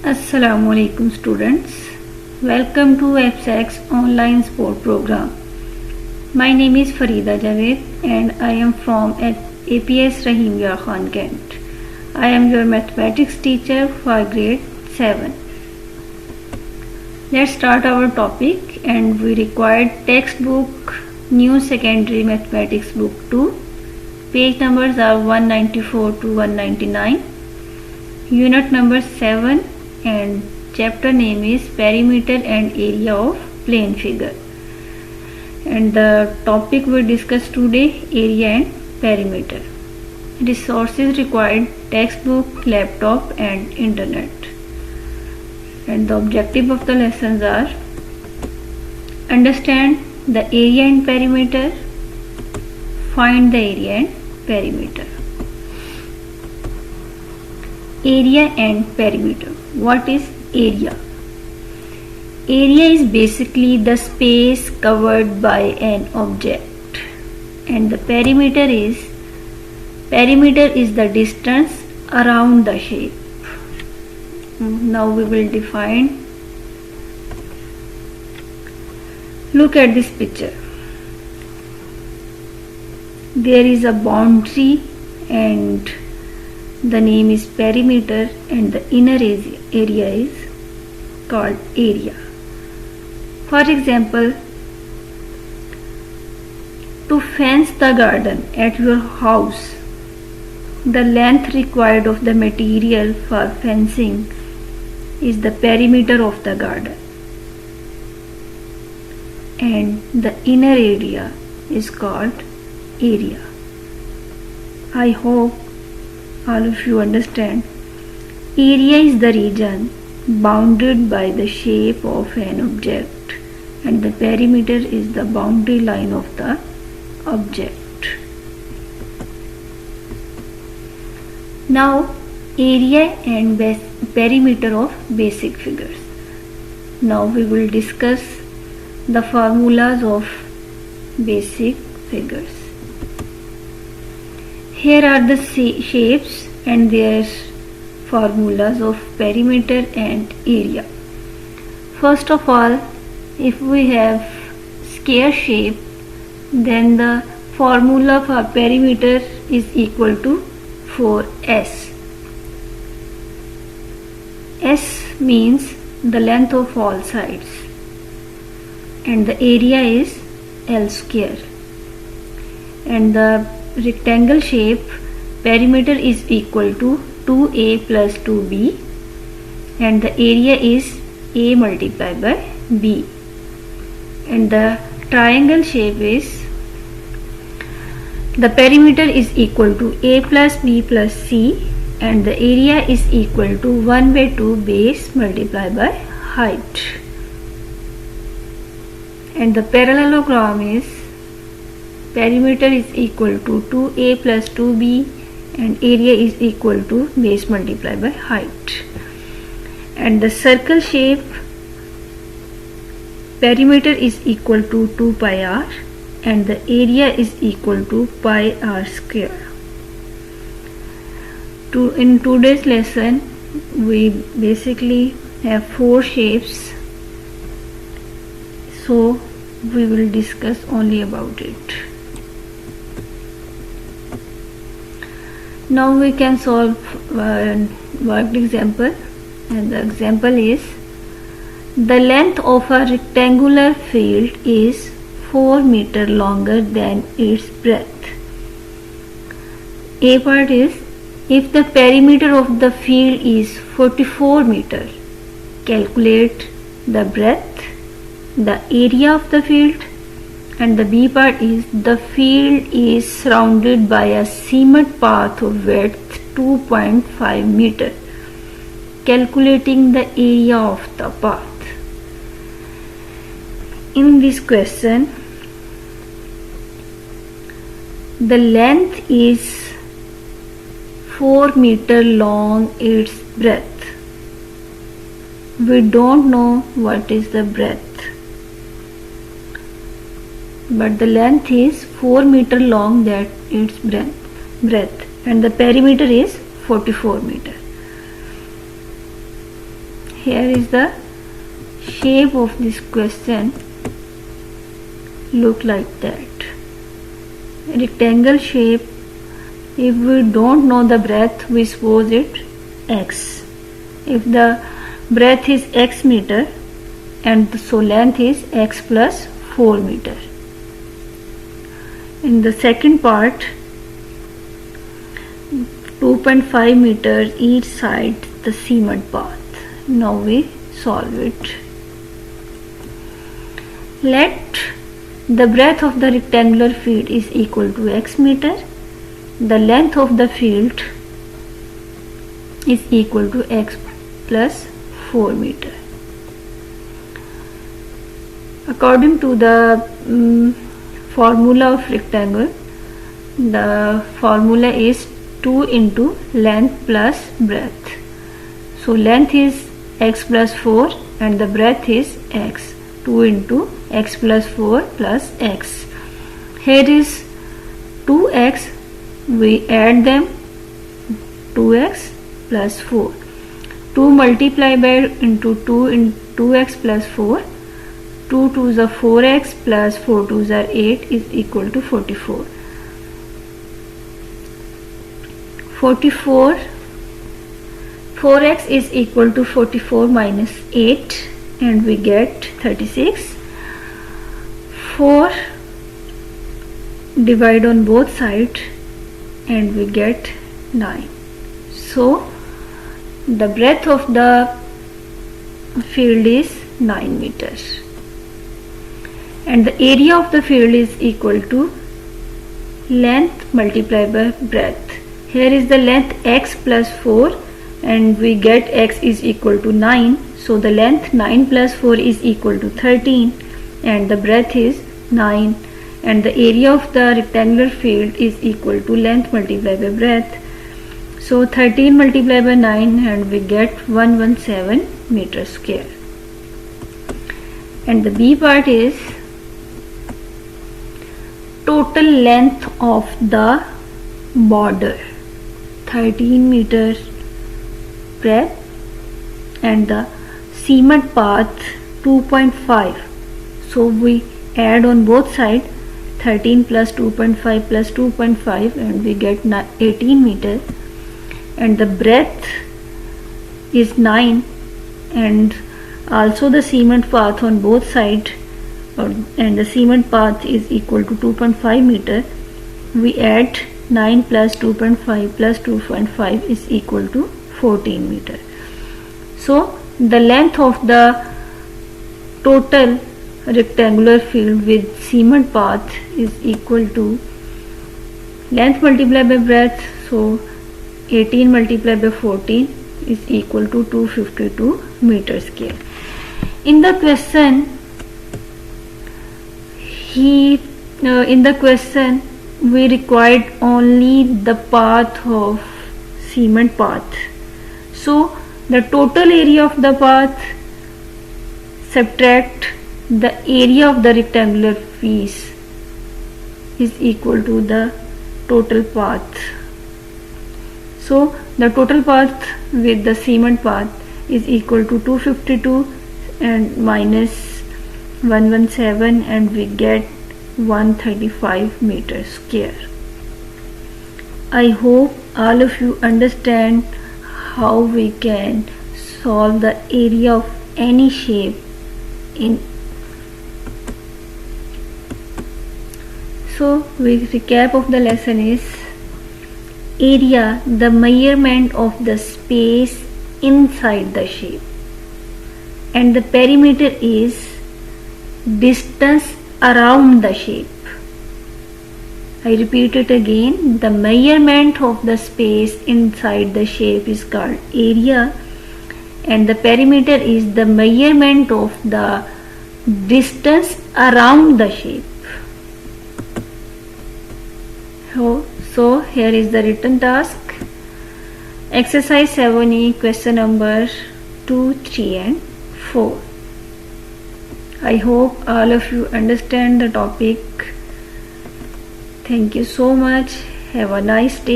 Assalamualaikum students. Welcome to FSAC's online sport program. My name is Farida Javed and I am from APS Rahim Yar Khan Kent. I am your mathematics teacher for grade 7. Let's start our topic, and we required textbook New Secondary Mathematics Book 2. Page numbers are 194 to 199. Unit number 7 and chapter name is Perimeter and Area of Plane Figure. And the topic we discuss today, area and perimeter. Resources required: textbook, laptop and internet. And the objective of the lessons are: understand the area and perimeter, find the area and perimeter. Area and perimeter. What is area? Area is basically the space covered by an object, and the perimeter is the distance around the shape. Now we will define. Look at this picture. There is a boundary and the name is perimeter, and the inner area is called area. For example, to fence the garden at your house, the length required of the material for fencing is the perimeter of the garden, and the inner area is called area. I hope all of you understand. Area is the region bounded by the shape of an object, and the perimeter is the boundary line of the object. Now, area and perimeter of basic figures. Now we will discuss the formulas of basic figures. Here are the shapes and their formulas of perimeter and area. First of all, if we have square shape, then the formula for perimeter is equal to 4s. S means the length of all sides, and the area is L square. And the rectangle shape, perimeter is equal to 2a plus 2b, and the area is a multiplied by b. And the triangle shape is, the perimeter is equal to a plus b plus c, and the area is equal to 1 by 2 base multiplied by height. And the parallelogram is, perimeter is equal to 2a plus 2b, and area is equal to base multiplied by height. And the circle shape, perimeter is equal to 2 pi r, and the area is equal to pi r square. In today's lesson, we basically have 4 shapes, so we will discuss only about it. Now we can solve worked example, and the example is: the length of a rectangular field is 4 meters longer than its breadth. A part is, if the perimeter of the field is 44 meters, calculate the breadth, the area of the field. And the B part is, the field is surrounded by a cement path of width 2.5 meters, calculating the area of the path. In this question, the length is 4 meters long, its breadth. We don't know what is the breadth, but the length is 4 meters long, that its breadth, and the perimeter is 44 meters. here is the shape of this question. Look like that. Rectangle shape. If we don't know the breadth, we suppose it x. If the breadth is x meter, and so length is x plus 4 meter. In the second part, 2.5 meters each side the cement path. Now we solve it. Let the breadth of the rectangular field is equal to x meter. The length of the field is equal to x plus 4 meter. According to the formula of rectangle, the formula is 2 into length plus breadth. So length is x plus 4 and the breadth is x. 2 into x plus 4 plus x. Here is 2x. We add them. 2x plus 4. 2 multiplied by into 2 into 2x plus 4. 2 2s are 4x plus 4 2s are 8 is equal to 44. 44. 4x is equal to 44 minus 8 and we get 36. 4 divide on both sides and we get 9. So the breadth of the field is 9 meters. And the area of the field is equal to length multiplied by breadth. Here is the length x plus 4 and we get x is equal to 9. So the length 9 plus 4 is equal to 13 and the breadth is 9 and the area of the rectangular field is equal to length multiplied by breadth. So 13 multiplied by 9 and we get 117 meters square. And the B part is total length of the border, 13 meters breadth and the cement path 2.5. So we add on both sides 13 plus 2.5 plus 2.5 and we get 18 meters and the breadth is 9 and also the cement path on both sides and the cement path is equal to 2.5 meter. We add 9 plus 2.5 plus 2.5 is equal to 14 meter. So the length of the total rectangular field with cement path is equal to length multiplied by breadth. So 18 multiplied by 14 is equal to 252 meter square. In the question, we required only the path of cement path. So the total area of the path subtract the area of the rectangular piece is equal to the total path. So the total path with the cement path is equal to 252 and minus 117 and we get 135 meters square. I hope all of you understand how we can solve the area of any shape in. So with recap of the lesson is area, the measurement of the space inside the shape, and the perimeter is distance around the shape. I repeat it again, the measurement of the space inside the shape is called area and the perimeter is the measurement of the distance around the shape. So here is the written task. Exercise 7E, question number 2, 3 and 4. I hope all of you understand the topic. Thank you so much. Have a nice day.